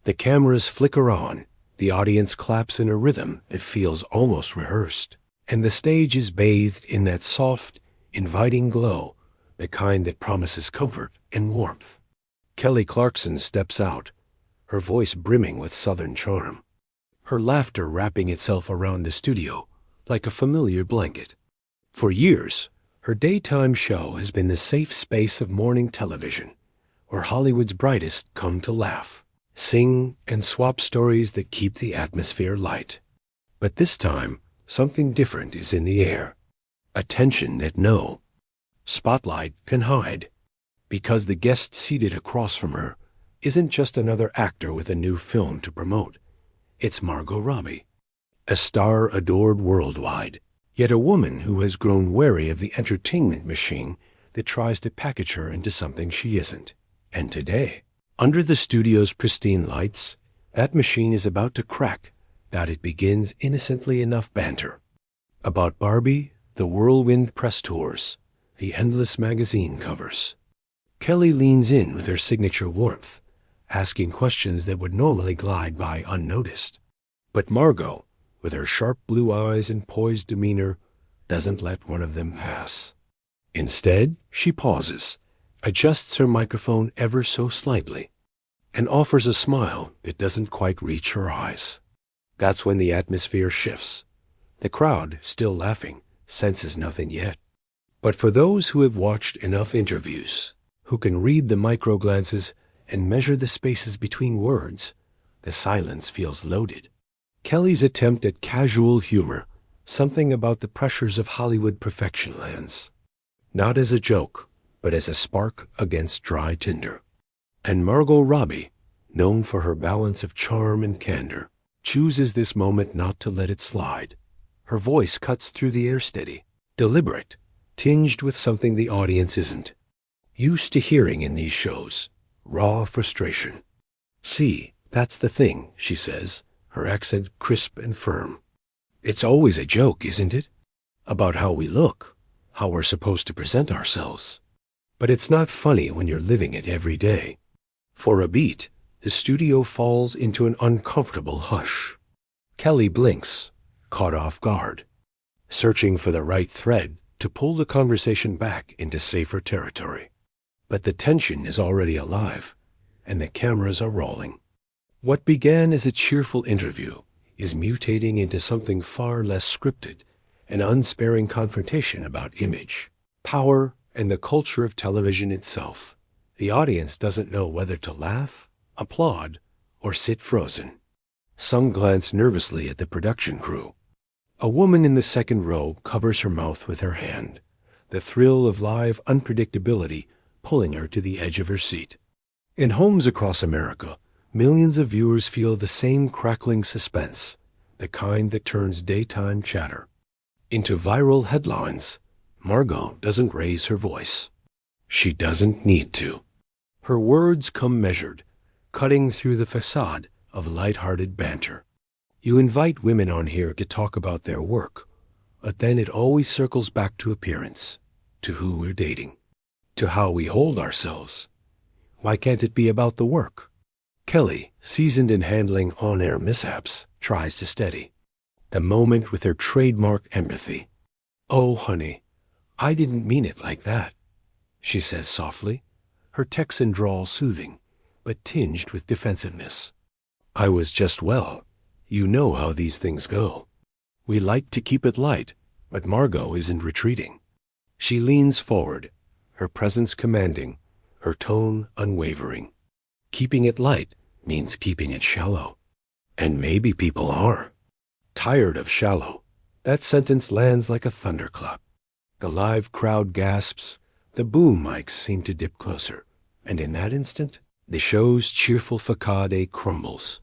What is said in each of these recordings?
The cameras flicker on, the audience claps in a rhythm that feels almost rehearsed, and the stage is bathed in that soft, inviting glow, the kind that promises comfort and warmth. Kelly Clarkson steps out, her voice brimming with Southern charm, her laughter wrapping itself around the studio like a familiar blanket. For years, her daytime show has been the safe space of morning television, where Hollywood's brightest come to laugh, sing, and swap stories that keep the atmosphere light. But this time, something different is in the air, a tension that no spotlight can hide, because the guest seated across from her isn't just another actor with a new film to promote. It's Margot Robbie, a star adored worldwide, yet a woman who has grown wary of the entertainment machine that tries to package her into something she isn't. And today, under the studio's pristine lights, that machine is about to crack. That it begins innocently enough banter about Barbie, the whirlwind press tours, the endless magazine covers. Kelly leans in with her signature warmth, asking questions that would normally glide by unnoticed. But Margot, with her sharp blue eyes and poised demeanor, doesn't let one of them pass. Instead, she pauses, adjusts her microphone ever so slightly, and offers a smile that doesn't quite reach her eyes. That's when the atmosphere shifts. The crowd, still laughing, senses nothing yet. But for those who have watched enough interviews, who can read the micro-glances and measure the spaces between words, the silence feels loaded. Kelly's attempt at casual humor, something about the pressures of Hollywood perfection lands, not as a joke, but as a spark against dry tinder. And Margot Robbie, known for her balance of charm and candor, chooses this moment not to let it slide. Her voice cuts through the air steady, deliberate, tinged with something the audience isn't used to hearing in these shows: raw frustration. "See, that's the thing," she says, her accent crisp and firm. "It's always a joke, isn't it? About how we look, how we're supposed to present ourselves. But it's not funny when you're living it every day." For a beat, the studio falls into an uncomfortable hush. Kelly blinks, caught off guard, searching for the right thread to pull the conversation back into safer territory. But the tension is already alive, and the cameras are rolling. What began as a cheerful interview is mutating into something far less scripted, an unsparing confrontation about image, power, and the culture of television itself. The audience doesn't know whether to laugh, applaud, or sit frozen. Some glance nervously at the production crew. A woman in the second row covers her mouth with her hand, the thrill of live unpredictability pulling her to the edge of her seat. In homes across America, millions of viewers feel the same crackling suspense, the kind that turns daytime chatter into viral headlines. Margot doesn't raise her voice. She doesn't need to. Her words come measured, cutting through the facade of light-hearted banter. You invite women on here to talk about their work, but then it always circles back to appearance, to who we're dating, to how we hold ourselves. Why can't it be about the work? Kelly, seasoned in handling on-air mishaps, tries to steady the moment with her trademark empathy. "Oh, honey, I didn't mean it like that," she says softly, her Texan drawl soothing, but tinged with defensiveness. "I was just, well, you know how these things go. We like to keep it light, but Margot isn't retreating." She leans forward, her presence commanding, her tone unwavering. Keeping it light means keeping it shallow. And maybe people are tired of shallow. That sentence lands like a thunderclap. The live crowd gasps, the boom mics seem to dip closer, and in that instant, the show's cheerful facade crumbles.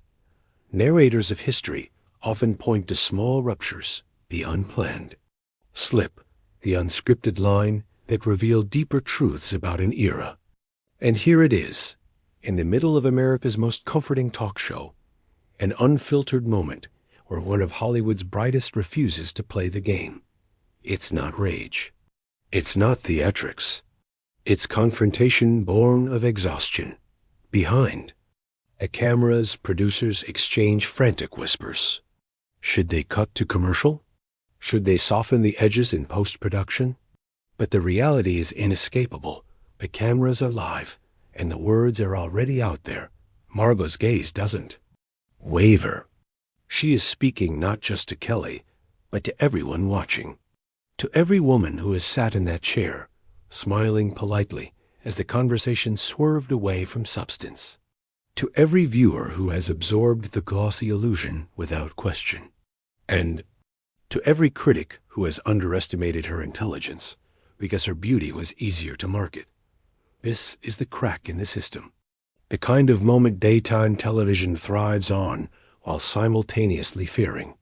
Narrators of history often point to small ruptures, the unplanned slip, the unscripted line that reveal deeper truths about an era. And here it is, in the middle of America's most comforting talk show, an unfiltered moment where one of Hollywood's brightest refuses to play the game. It's not rage. It's not theatrics. It's confrontation born of exhaustion. Behind At cameras, producers exchange frantic whispers. Should they cut to commercial? Should they soften the edges in post-production? But the reality is inescapable. The cameras are live, and the words are already out there. Margot's gaze doesn't waver. She is speaking not just to Kelly, but to everyone watching. To every woman who has sat in that chair, smiling politely as the conversation swerved away from substance. To every viewer who has absorbed the glossy illusion without question. And to every critic who has underestimated her intelligence because her beauty was easier to market. This is the crack in the system. The kind of moment daytime television thrives on while simultaneously fearing.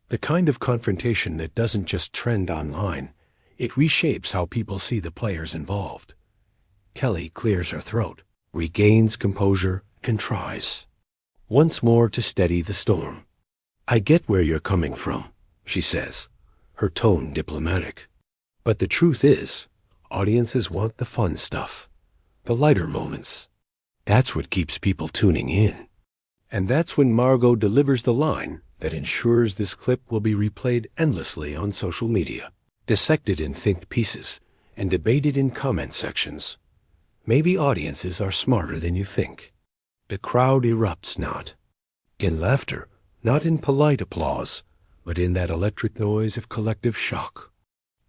The kind of confrontation that doesn't just trend online, it reshapes how people see the players involved. Kelly clears her throat, regains composure, and tries once more to steady the storm. "I get where you're coming from," she says, her tone diplomatic. But the truth is, audiences want the fun stuff, the lighter moments. That's what keeps people tuning in. And that's when Margot delivers the line that ensures this clip will be replayed endlessly on social media, dissected in think pieces, and debated in comment sections. Maybe audiences are smarter than you think. The crowd erupts not in laughter, not in polite applause, but in that electric noise of collective shock.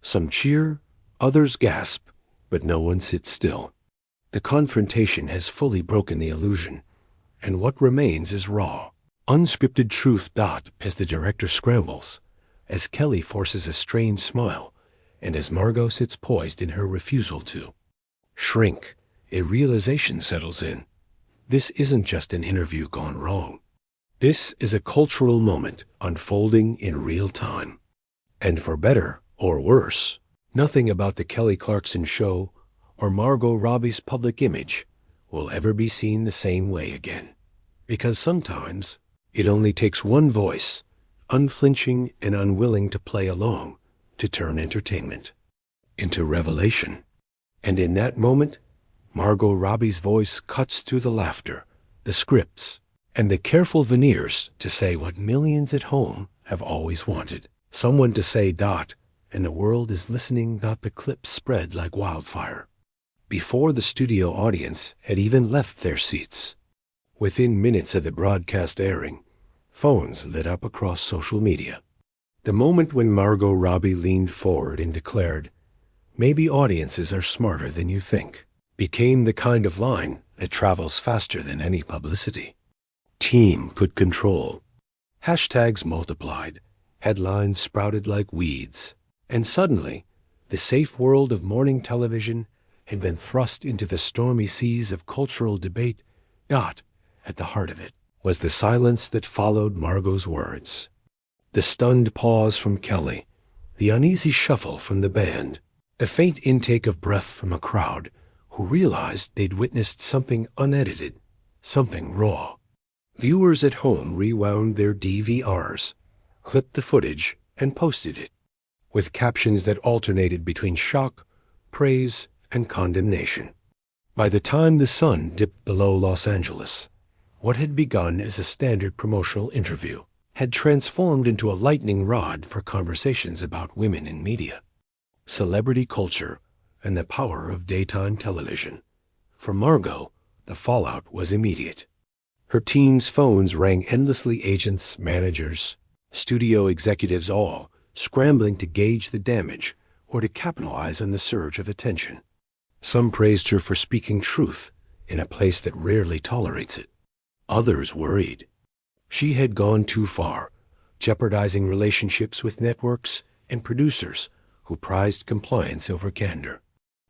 Some cheer, others gasp, but no one sits still. The confrontation has fully broken the illusion, and what remains is raw, unscripted truth. As the director scrambles, as Kelly forces a strained smile, and as Margot sits poised in her refusal to shrink, a realization settles in. This isn't just an interview gone wrong. This is a cultural moment unfolding in real time. And for better or worse, nothing about the Kelly Clarkson Show or Margot Robbie's public image will ever be seen the same way again. Because sometimes it only takes one voice, unflinching and unwilling to play along, to turn entertainment into revelation. And in that moment, Margot Robbie's voice cuts through the laughter, the scripts, and the careful veneers to say what millions at home have always wanted. Someone to say ... and the world is listening. The clips spread like wildfire, before the studio audience had even left their seats. Within minutes of the broadcast airing, phones lit up across social media. The moment when Margot Robbie leaned forward and declared, "Maybe audiences are smarter than you think," became the kind of line that travels faster than any publicity team could control. Hashtags multiplied, headlines sprouted like weeds, and suddenly, the safe world of morning television had been thrust into the stormy seas of cultural debate. At the heart of it was the silence that followed Margot's words. The stunned pause from Kelly, the uneasy shuffle from the band, a faint intake of breath from a crowd who realized they'd witnessed something unedited, something raw. Viewers at home rewound their DVRs, clipped the footage, and posted it, with captions that alternated between shock, praise, and condemnation. By the time the sun dipped below Los Angeles, what had begun as a standard promotional interview had transformed into a lightning rod for conversations about women in media, celebrity culture, and the power of daytime television. For Margot, the fallout was immediate. Her team's phones rang endlessly, agents, managers, studio executives, all scrambling to gauge the damage or to capitalize on the surge of attention. Some praised her for speaking truth in a place that rarely tolerates it. Others worried. She had gone too far, jeopardizing relationships with networks and producers who prized compliance over candor.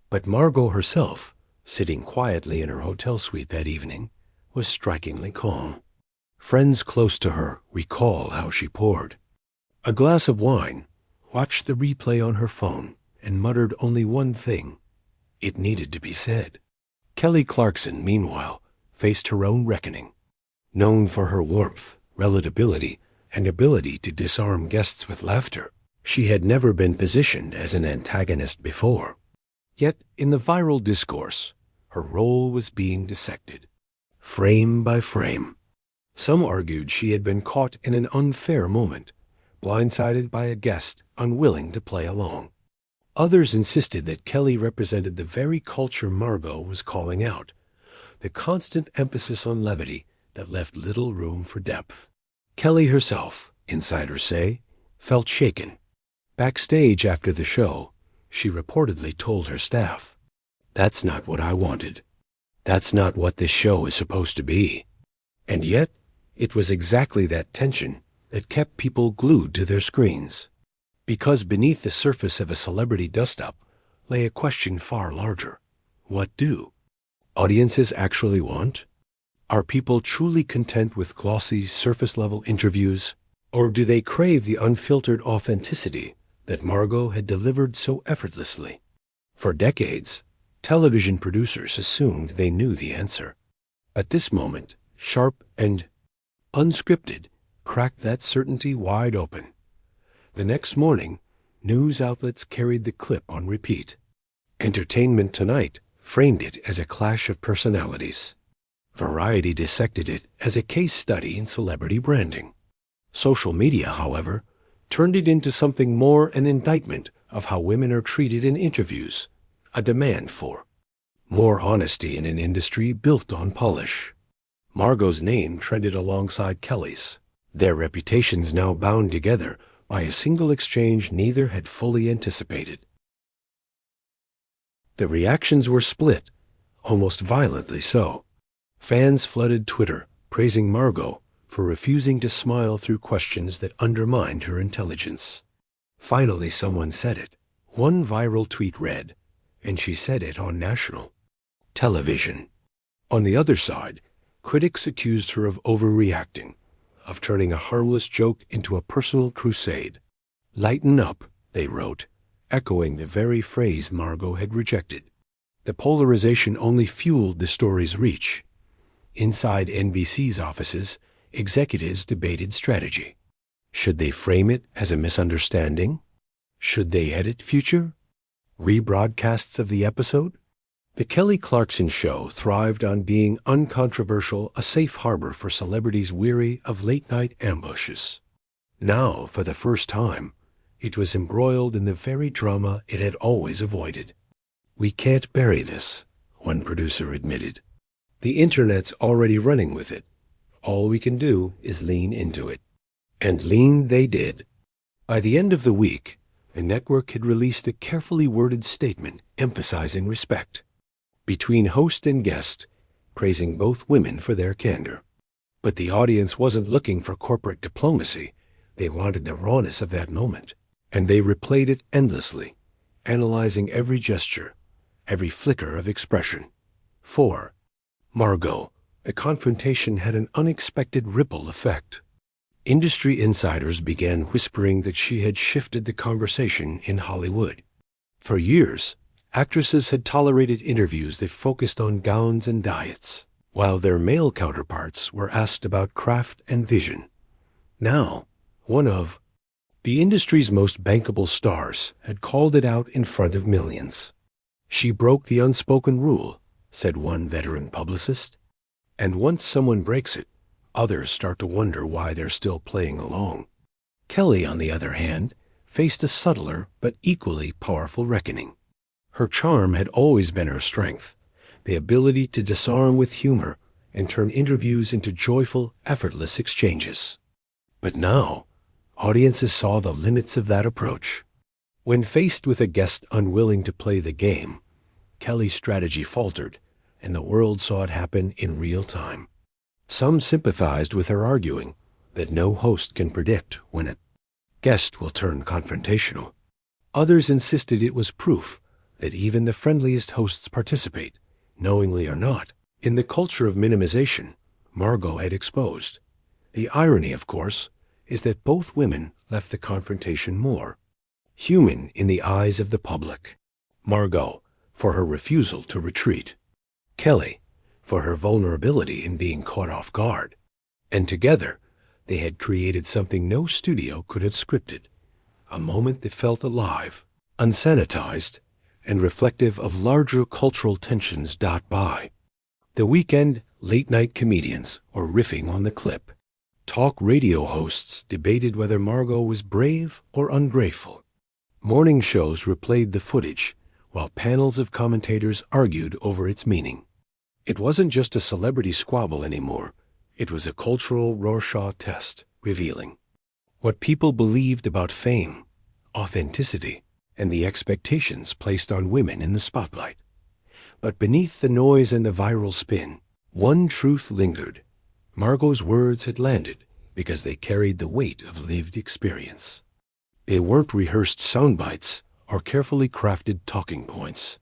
But Margot herself, sitting quietly in her hotel suite that evening, was strikingly calm. Friends close to her recall how she poured a glass of wine, watched the replay on her phone, and muttered only one thing: it needed to be said. Kelly Clarkson, meanwhile, faced her own reckoning. Known for her warmth, relatability, and ability to disarm guests with laughter, she had never been positioned as an antagonist before. Yet, in the viral discourse, her role was being dissected. frame by frame. Some argued she had been caught in an unfair moment, blindsided by a guest unwilling to play along. Others insisted that Kelly represented the very culture Margot was calling out, the constant emphasis on levity that left little room for depth. Kelly herself, insiders say, felt shaken. Backstage after the show, she reportedly told her staff, "That's not what I wanted. That's not what this show is supposed to be." And yet, it was exactly that tension that kept people glued to their screens. Because beneath the surface of a celebrity dust-up lay a question far larger. What do audiences actually want? Are people truly content with glossy, surface-level interviews, or do they crave the unfiltered authenticity that Margot had delivered so effortlessly? For decades, television producers assumed they knew the answer. At this moment, sharp and unscripted cracked that certainty wide open. The next morning, news outlets carried the clip on repeat. Entertainment Tonight framed it as a clash of personalities. Variety dissected it as a case study in celebrity branding. Social media, however, turned it into something more an indictment of how women are treated in interviews, a demand for more honesty in an industry built on polish. Margot's name trended alongside Kelly's, their reputations now bound together by a single exchange neither had fully anticipated. The reactions were split, almost violently so. Fans flooded Twitter, praising Margot for refusing to smile through questions that undermined her intelligence. Finally, someone said it. One viral tweet read, and she said it on national television. On the other side, critics accused her of overreacting, of turning a harmless joke into a personal crusade. "Lighten up," they wrote, echoing the very phrase Margot had rejected. The polarization only fueled the story's reach. Inside NBC's offices, executives debated strategy. Should they frame it as a misunderstanding? Should they edit future rebroadcasts of the episode? The Kelly Clarkson Show thrived on being uncontroversial, a safe harbor for celebrities weary of late-night ambushes. Now, for the first time, it was embroiled in the very drama it had always avoided. "We can't bury this," one producer admitted. "The Internet's already running with it. All we can do is lean into it." And lean they did. By the end of the week, the network had released a carefully worded statement emphasizing respect between host and guest, praising both women for their candor. But the audience wasn't looking for corporate diplomacy. They wanted the rawness of that moment, and they replayed it endlessly, analyzing every gesture, every flicker of expression. For Margot, the confrontation had an unexpected ripple effect. Industry insiders began whispering that she had shifted the conversation in Hollywood. For years, actresses had tolerated interviews that focused on gowns and diets, while their male counterparts were asked about craft and vision. Now, one of the industry's most bankable stars had called it out in front of millions. "She broke the unspoken rule," said one veteran publicist. And once someone breaks it, others start to wonder why they're still playing along. Kelly, on the other hand, faced a subtler but equally powerful reckoning. Her charm had always been her strength, the ability to disarm with humor and turn interviews into joyful, effortless exchanges. But now, audiences saw the limits of that approach. When faced with a guest unwilling to play the game, Kelly's strategy faltered, and the world saw it happen in real time. Some sympathized with her arguing that no host can predict when a guest will turn confrontational. Others insisted it was proof that even the friendliest hosts participate, knowingly or not, in the culture of minimization Margot had exposed. The irony, of course, is that both women left the confrontation more human in the eyes of the public. Margot, for her refusal to retreat. Kelly, for her vulnerability in being caught off guard. And together, they had created something no studio could have scripted, a moment that felt alive, unsanitized, and reflective of larger cultural tensions. By the weekend late-night comedians or riffing on the clip. Talk radio hosts debated whether Margot was brave or ungrateful. Morning shows replayed the footage, while panels of commentators argued over its meaning. It wasn't just a celebrity squabble anymore. It was a cultural Rorschach test, revealing what people believed about fame, authenticity, and the expectations placed on women in the spotlight. But beneath the noise and the viral spin, one truth lingered. Margot's words had landed because they carried the weight of lived experience. They weren't rehearsed sound bites or carefully crafted talking points.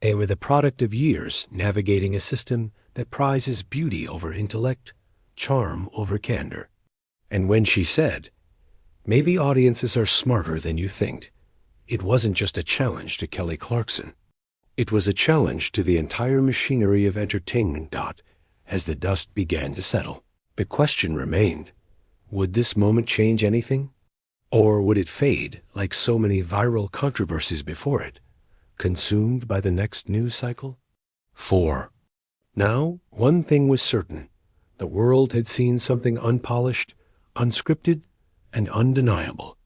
They were the product of years navigating a system that prizes beauty over intellect, charm over candor. And when she said, "Maybe audiences are smarter than you think," it wasn't just a challenge to Kelly Clarkson. It was a challenge to the entire machinery of entertainment. As the dust began to settle, the question remained, would this moment change anything? Or would it fade like so many viral controversies before it, consumed by the next news cycle? 4. Now, one thing was certain. The world had seen something unpolished, unscripted, and undeniable.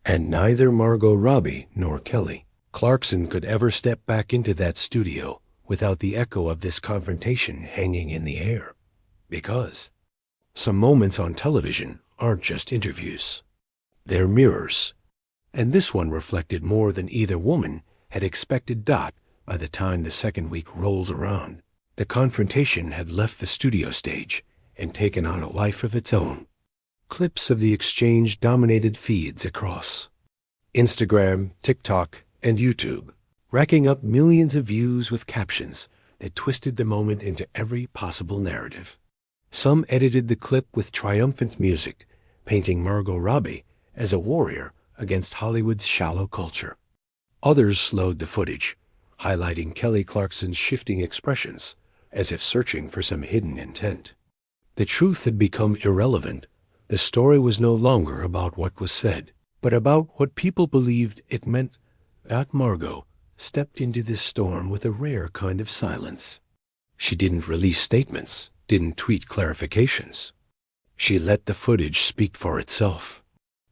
And neither Margot Robbie nor Kelly Clarkson could ever step back into that studio without the echo of this confrontation hanging in the air. Because some moments on television aren't just interviews. They're mirrors. And this one reflected more than either woman had expected. By the time the second week rolled around, the confrontation had left the studio stage and taken on a life of its own. Clips of the exchange dominated feeds across Instagram, TikTok, and YouTube, racking up millions of views with captions that twisted the moment into every possible narrative. Some edited the clip with triumphant music, painting Margot Robbie as a warrior against Hollywood's shallow culture. Others slowed the footage, highlighting Kelly Clarkson's shifting expressions, as if searching for some hidden intent. The truth had become irrelevant. The story was no longer about what was said, but about what people believed it meant. That Margot stepped into this storm with a rare kind of silence. She didn't release statements, didn't tweet clarifications. She let the footage speak for itself.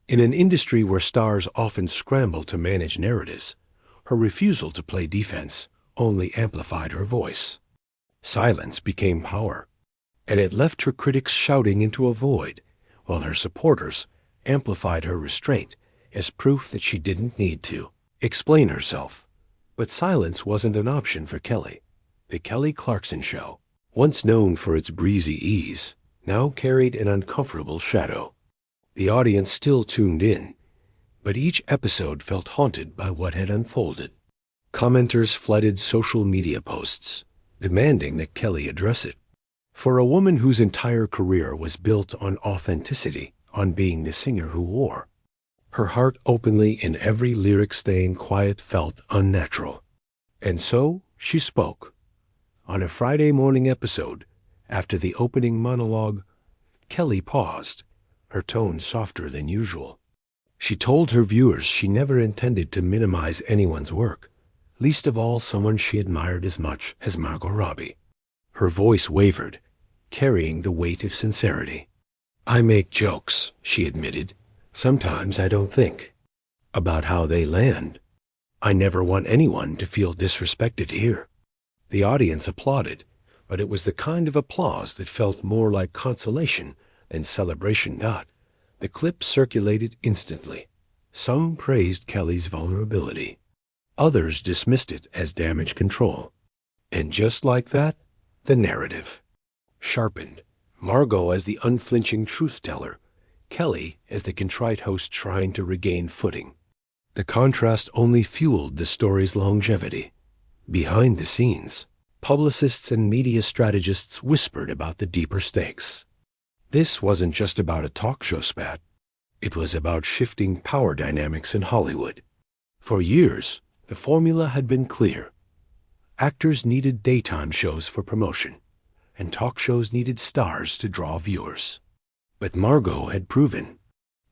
In an industry where stars often scramble to manage narratives, her refusal to play defense only amplified her voice. Silence became power, and it left her critics shouting into a void, while her supporters amplified her restraint as proof that she didn't need to explain herself. But silence wasn't an option for Kelly. The Kelly Clarkson Show, once known for its breezy ease, now carried an uncomfortable shadow. The audience still tuned in, but each episode felt haunted by what had unfolded. Commenters flooded social media posts, demanding that Kelly address it. For a woman whose entire career was built on authenticity, on being the singer who wore her heart openly in every lyric, staying quiet felt unnatural. And so she spoke. On a Friday morning episode, after the opening monologue, Kelly paused, her tone softer than usual. She told her viewers she never intended to minimize anyone's work, least of all someone she admired as much as Margot Robbie. Her voice wavered, carrying the weight of sincerity. "I make jokes," she admitted. "Sometimes I don't think about how they land. I never want anyone to feel disrespected here." The audience applauded, but it was the kind of applause that felt more like consolation than celebration. The clip circulated instantly. Some praised Kelly's vulnerability. Others dismissed it as damage control. And just like that, the narrative sharpened. Margot as the unflinching truth-teller, Kelly as the contrite host trying to regain footing. The contrast only fueled the story's longevity. Behind the scenes, publicists and media strategists whispered about the deeper stakes. This wasn't just about a talk show spat. It was about shifting power dynamics in Hollywood. For years, the formula had been clear. Actors needed daytime shows for promotion, and talk shows needed stars to draw viewers. But Margot had proven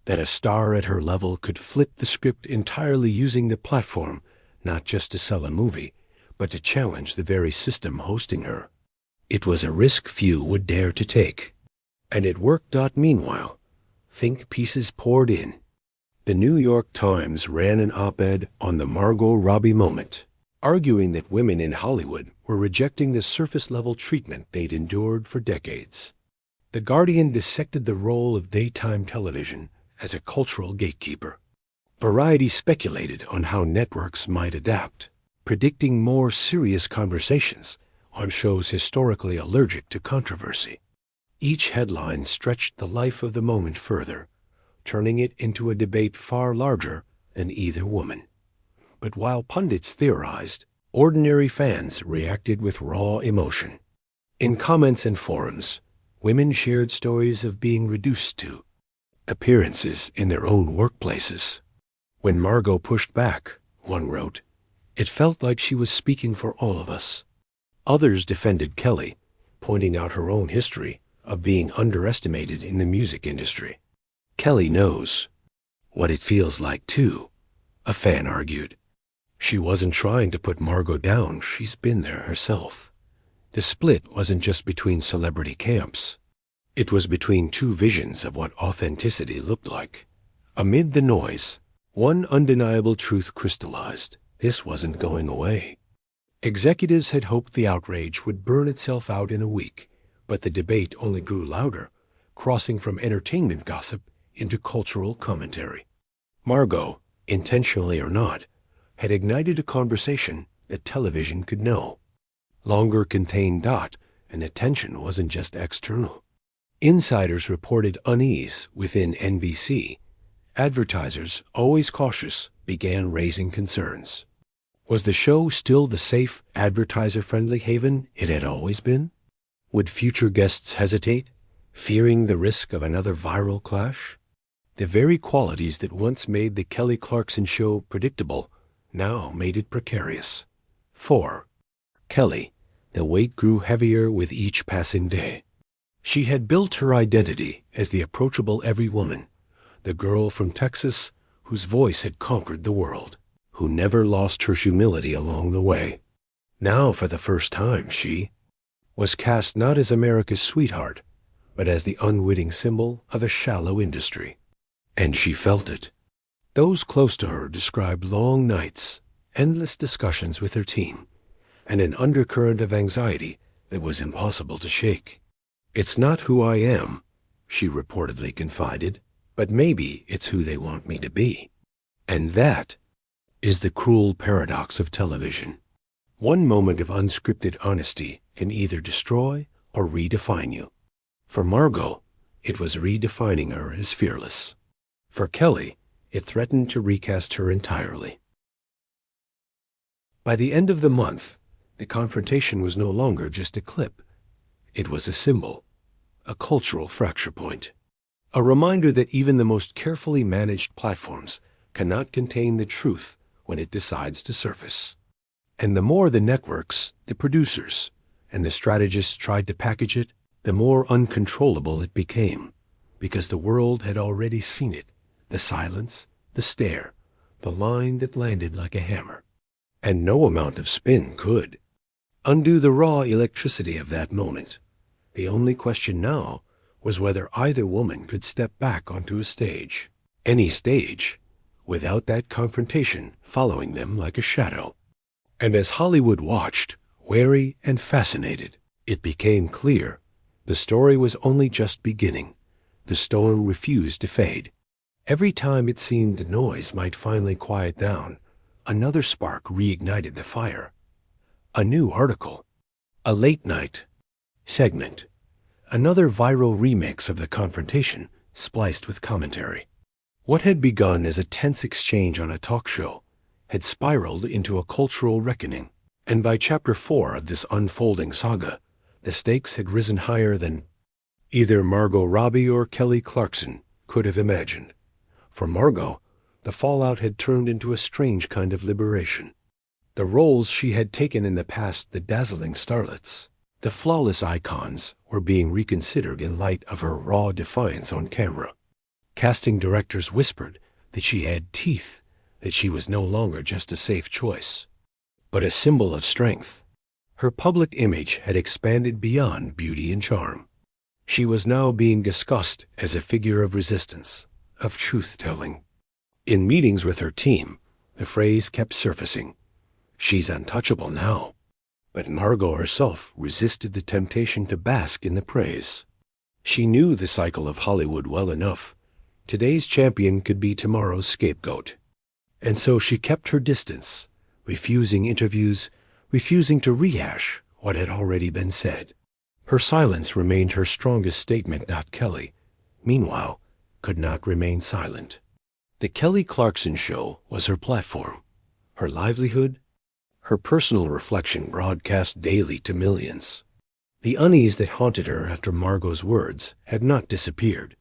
that a star at her level could flip the script entirely, using the platform not just to sell a movie, but to challenge the very system hosting her. It was a risk few would dare to take. And it worked out meanwhile. Think pieces poured in. The New York Times ran an op-ed on the Margot Robbie moment, arguing that women in Hollywood were rejecting the surface-level treatment they'd endured for decades. The Guardian dissected the role of daytime television as a cultural gatekeeper. Variety speculated on how networks might adapt, predicting more serious conversations on shows historically allergic to controversy. Each headline stretched the life of the moment further, turning it into a debate far larger than either woman. But while pundits theorized, ordinary fans reacted with raw emotion. In comments and forums, women shared stories of being reduced to appearances in their own workplaces. When Margot pushed back, one wrote, "It felt like she was speaking for all of us." Others defended Kelly, pointing out her own history of being underestimated in the music industry. "Kelly knows what it feels like, too," a fan argued. She wasn't trying to put Margot down, she's been there herself. The split wasn't just between celebrity camps. It was between two visions of what authenticity looked like. Amid the noise, one undeniable truth crystallized: this wasn't going away. Executives had hoped the outrage would burn itself out in a week, but the debate only grew louder, crossing from entertainment gossip into cultural commentary. Margot, intentionally or not, had ignited a conversation that television could know. Longer contained dot, and attention wasn't just external. Insiders reported unease within NBC. Advertisers, always cautious, began raising concerns. Was the show still the safe, advertiser-friendly haven it had always been? Would future guests hesitate, fearing the risk of another viral clash? The very qualities that once made the Kelly Clarkson Show predictable now made it precarious. 4. Kelly. The weight grew heavier with each passing day. She had built her identity as the approachable every woman, the girl from Texas whose voice had conquered the world, who never lost her humility along the way. Now, for the first time, she was cast not as America's sweetheart, but as the unwitting symbol of a shallow industry. And she felt it. Those close to her described long nights, endless discussions with her team, and an undercurrent of anxiety that was impossible to shake. "It's not who I am," she reportedly confided, "but maybe it's who they want me to be." And that is the cruel paradox of television. One moment of unscripted honesty can either destroy or redefine you. For Margot, it was redefining her as fearless. For Kelly, it threatened to recast her entirely. By the end of the month, the confrontation was no longer just a clip. It was a symbol, a cultural fracture point, a reminder that even the most carefully managed platforms cannot contain the truth when it decides to surface. And the more the networks, the producers, and the strategists tried to package it, the more uncontrollable it became, because the world had already seen it, the silence, the stare, the line that landed like a hammer. And no amount of spin could undo the raw electricity of that moment. The only question now was whether either woman could step back onto a stage, any stage, without that confrontation following them like a shadow. And as Hollywood watched, wary and fascinated, it became clear the story was only just beginning. The storm refused to fade. Every time it seemed the noise might finally quiet down, another spark reignited the fire. A new article, a late-night segment, another viral remix of the confrontation spliced with commentary. What had begun as a tense exchange on a talk show had spiraled into a cultural reckoning, and by Chapter 4 of this unfolding saga, the stakes had risen higher than either Margot Robbie or Kelly Clarkson could have imagined. For Margot, the fallout had turned into a strange kind of liberation. The roles she had taken in the past, the dazzling starlets, the flawless icons, were being reconsidered in light of her raw defiance on camera. Casting directors whispered that she had teeth, that she was no longer just a safe choice, but a symbol of strength. Her public image had expanded beyond beauty and charm. She was now being discussed as a figure of resistance, of truth-telling. In meetings with her team, the phrase kept surfacing. She's untouchable now. But Margot herself resisted the temptation to bask in the praise. She knew the cycle of Hollywood well enough. Today's champion could be tomorrow's scapegoat. And so she kept her distance, refusing interviews, refusing to rehash what had already been said. Her silence remained her strongest statement, not Kelly, meanwhile, could not remain silent. The Kelly Clarkson Show was her platform, her livelihood, her personal reflection broadcast daily to millions. The unease that haunted her after Margot's words had not disappeared.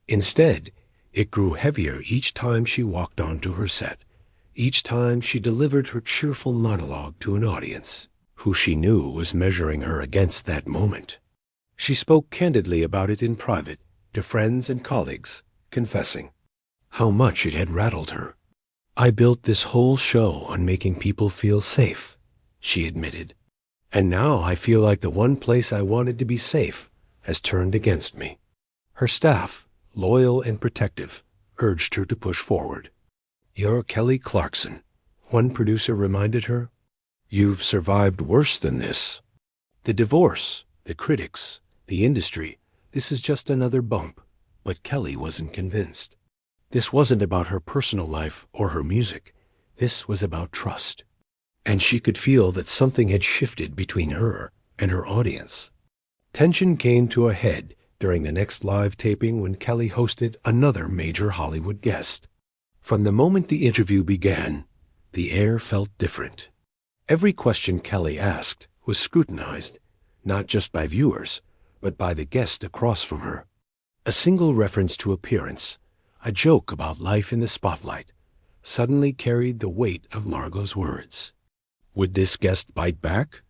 Instead, it grew heavier each time she walked onto her set, each time she delivered her cheerful monologue to an audience who she knew was measuring her against that moment. She spoke candidly about it in private, to friends and colleagues, confessing how much it had rattled her. "I built this whole show on making people feel safe," she admitted. "And now I feel like the one place I wanted to be safe has turned against me." Her staff, loyal and protective, urged her to push forward. "You're Kelly Clarkson," one producer reminded her. "You've survived worse than this. The divorce, the critics, the industry, this is just another bump." But Kelly wasn't convinced. This wasn't about her personal life or her music. This was about trust. And she could feel that something had shifted between her and her audience. Tension came to a head during the next live taping when Kelly hosted another major Hollywood guest. From the moment the interview began, the air felt different. Every question Kelly asked was scrutinized, not just by viewers, but by the guest across from her. A single reference to appearance, a joke about life in the spotlight, suddenly carried the weight of Margot's words. Would this guest bite back?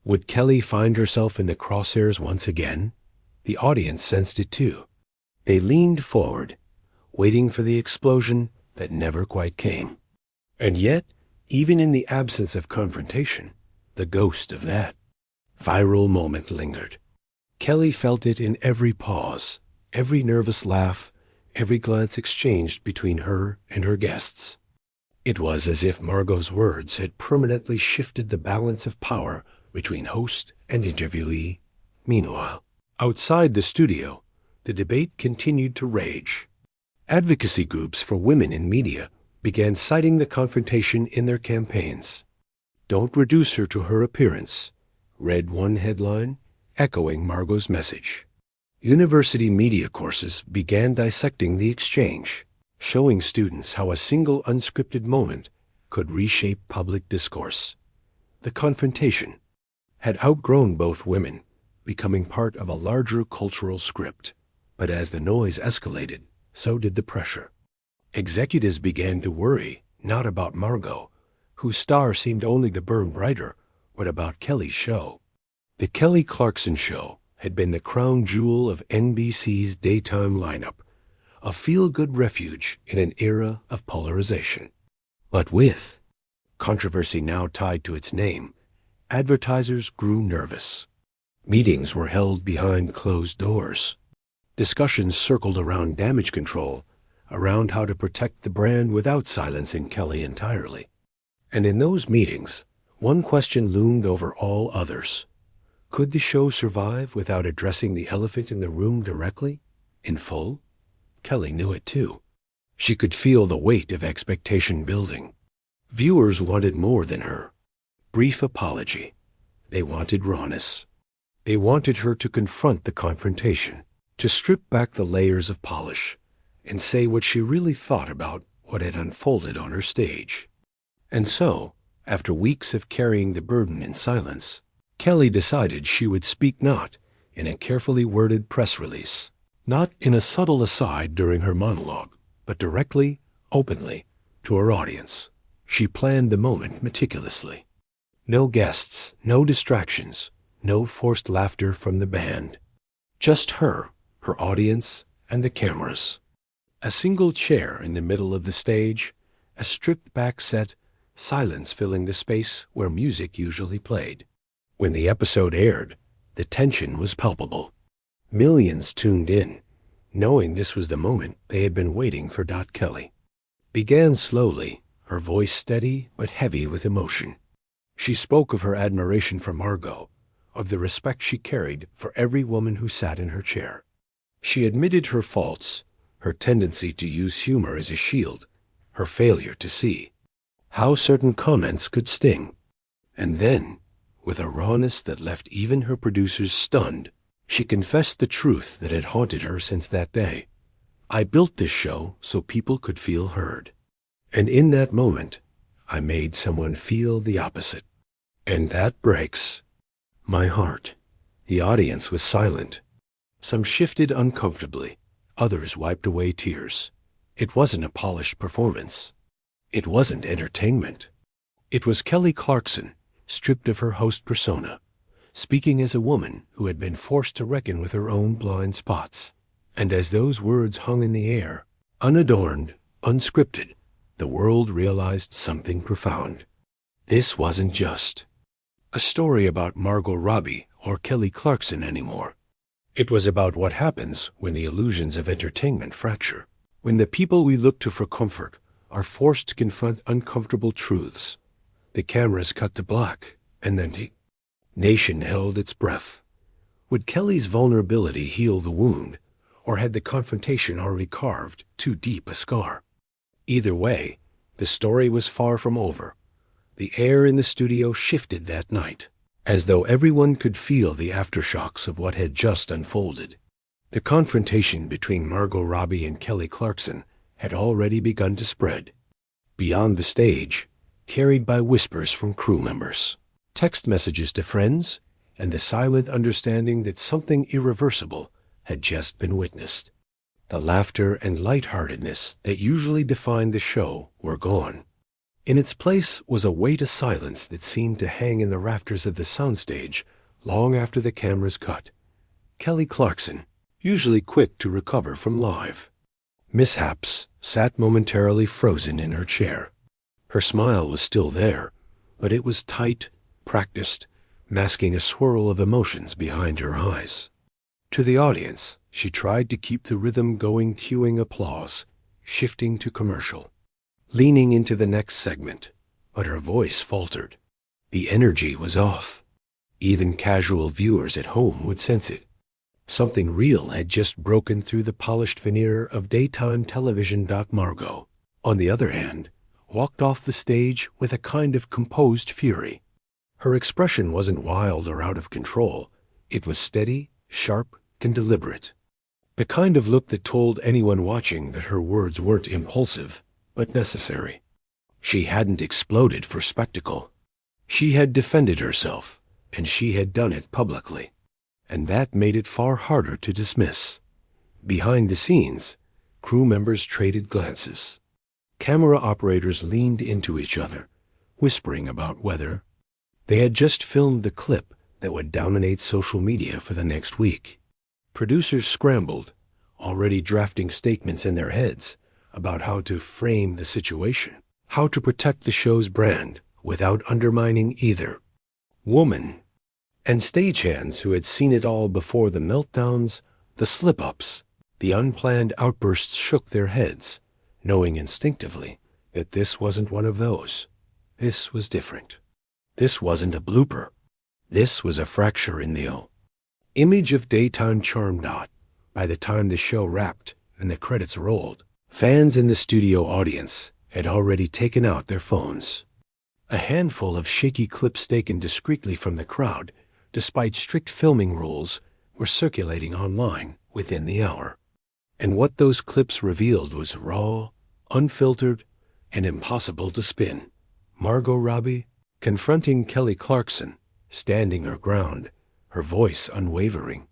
Would Kelly find herself in the crosshairs once again? The audience sensed it too. They leaned forward, waiting for the explosion that never quite came. And yet, even in the absence of confrontation, the ghost of that viral moment lingered. Kelly felt it in every pause, every nervous laugh, every glance exchanged between her and her guests. It was as if Margot's words had permanently shifted the balance of power between host and interviewee. Meanwhile, outside the studio, the debate continued to rage. Advocacy groups for women in media began citing the confrontation in their campaigns. "Don't reduce her to her appearance," read one headline, echoing Margot's message. University media courses began dissecting the exchange, showing students how a single unscripted moment could reshape public discourse. The confrontation had outgrown both women, becoming part of a larger cultural script. But as the noise escalated, so did the pressure. Executives began to worry, not about Margot, whose star seemed only to burn brighter, but about Kelly's show. The Kelly Clarkson Show had been the crown jewel of NBC's daytime lineup, a feel-good refuge in an era of polarization. But with controversy now tied to its name, advertisers grew nervous. Meetings were held behind closed doors. Discussions circled around damage control, around how to protect the brand without silencing Kelly entirely. And in those meetings, one question loomed over all others. Could the show survive without addressing the elephant in the room directly, in full? Kelly knew it too. She could feel the weight of expectation building. Viewers wanted more than her brief apology. They wanted rawness. They wanted her to confront the confrontation, to strip back the layers of polish, and say what she really thought about what had unfolded on her stage. And so, after weeks of carrying the burden in silence, Kelly decided she would speak not in a carefully worded press release, not in a subtle aside during her monologue, but directly, openly, to her audience. She planned the moment meticulously. No guests, no distractions, no forced laughter from the band. Just her audience, and the cameras. A single chair in the middle of the stage, a stripped-back set, silence filling the space where music usually played. When the episode aired, the tension was palpable. Millions tuned in, knowing this was the moment they had been waiting for. Kelly began slowly, her voice steady but heavy with emotion. She spoke of her admiration for Margot, of the respect she carried for every woman who sat in her chair. She admitted her faults, her tendency to use humor as a shield, her failure to see how certain comments could sting. And then, with a rawness that left even her producers stunned, she confessed the truth that had haunted her since that day. "I built this show so people could feel heard. And in that moment, I made someone feel the opposite. And that breaks my heart." The audience was silent. Some shifted uncomfortably. Others wiped away tears. It wasn't a polished performance. It wasn't entertainment. It was Kelly Clarkson, stripped of her host persona, speaking as a woman who had been forced to reckon with her own blind spots. And as those words hung in the air, unadorned, unscripted, the world realized something profound. This wasn't just a story about Margot Robbie or Kelly Clarkson anymore. It was about what happens when the illusions of entertainment fracture, when the people we look to for comfort are forced to confront uncomfortable truths. The cameras cut to black, and then the nation held its breath. Would Kelly's vulnerability heal the wound, or had the confrontation already carved too deep a scar? Either way, the story was far from over. The air in the studio shifted that night, as though everyone could feel the aftershocks of what had just unfolded. The confrontation between Margot Robbie and Kelly Clarkson had already begun to spread. Beyond the stage, carried by whispers from crew members, text messages to friends, and the silent understanding that something irreversible had just been witnessed. The laughter and lightheartedness that usually defined the show were gone. In its place was a weight of silence that seemed to hang in the rafters of the soundstage long after the cameras cut. Kelly Clarkson, usually quick to recover from live mishaps, sat momentarily frozen in her chair. Her smile was still there, but it was tight, practiced, masking a swirl of emotions behind her eyes. To the audience, she tried to keep the rhythm going, cueing applause, shifting to commercial, leaning into the next segment, but her voice faltered. The energy was off. Even casual viewers at home would sense it. Something real had just broken through the polished veneer of daytime television. Margot, on the other hand, walked off the stage with a kind of composed fury. Her expression wasn't wild or out of control. It was steady, sharp, and deliberate. The kind of look that told anyone watching that her words weren't impulsive, but necessary. She hadn't exploded for spectacle. She had defended herself, and she had done it publicly. And that made it far harder to dismiss. Behind the scenes, crew members traded glances. Camera operators leaned into each other, whispering about whether they had just filmed the clip that would dominate social media for the next week. Producers scrambled, already drafting statements in their heads about how to frame the situation, how to protect the show's brand without undermining either woman. And stagehands who had seen it all before, the meltdowns, the slip-ups, the unplanned outbursts, shook their heads, knowing instinctively that this wasn't one of those. This was different. This wasn't a blooper. This was a fracture in the image of daytime charm. By the time the show wrapped and the credits rolled, fans in the studio audience had already taken out their phones. A handful of shaky clips taken discreetly from the crowd, despite strict filming rules, were circulating online within the hour. And what those clips revealed was raw, unfiltered, and impossible to spin. Margot Robbie, confronting Kelly Clarkson, standing her ground, her voice unwavering,